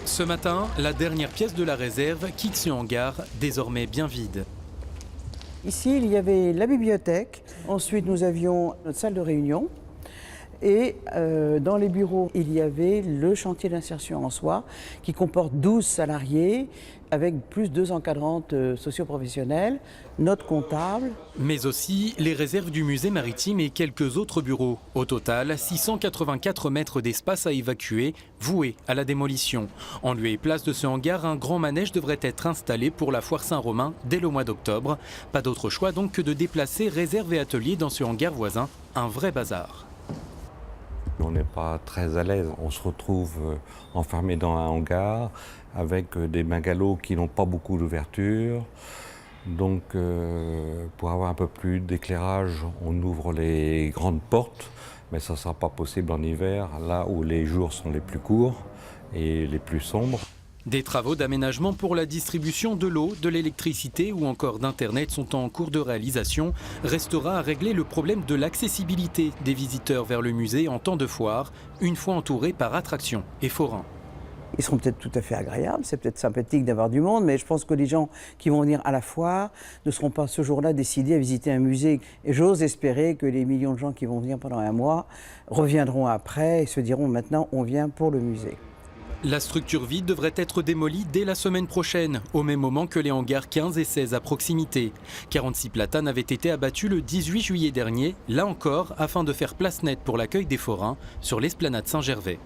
Ce matin, la dernière pièce de la réserve quitte ce hangar, désormais bien vide. Ici, il y avait la bibliothèque. Ensuite, nous avions notre salle de réunion. Et dans les bureaux, il y avait le chantier d'insertion en soi, qui comporte 12 salariés, avec plus 2 encadrantes socioprofessionnelles, notre comptable. Mais aussi les réserves du musée maritime et quelques autres bureaux. Au total, 684 mètres d'espace à évacuer, voués à la démolition. En lieu et place de ce hangar, un grand manège devrait être installé pour la foire Saint-Romain dès le mois d'octobre. Pas d'autre choix donc que de déplacer réserves et ateliers dans ce hangar voisin. Un vrai bazar. On n'est pas très à l'aise, on se retrouve enfermé dans un hangar avec des bungalows qui n'ont pas beaucoup d'ouverture. Donc pour avoir un peu plus d'éclairage, on ouvre les grandes portes, mais ça ne sera pas possible en hiver, là où les jours sont les plus courts et les plus sombres. Des travaux d'aménagement pour la distribution de l'eau, de l'électricité ou encore d'Internet sont en cours de réalisation. Restera à régler le problème de l'accessibilité des visiteurs vers le musée en temps de foire, une fois entourés par attractions et forains. Ils seront peut-être tout à fait agréables, c'est peut-être sympathique d'avoir du monde, mais je pense que les gens qui vont venir à la foire ne seront pas ce jour-là décidés à visiter un musée. Et j'ose espérer que les millions de gens qui vont venir pendant un mois reviendront après et se diront maintenant on vient pour le musée. La structure vide devrait être démolie dès la semaine prochaine, au même moment que les hangars 15 et 16 à proximité. 46 platanes avaient été abattus le 18 juillet dernier, là encore, afin de faire place nette pour l'accueil des forains sur l'esplanade Saint-Gervais.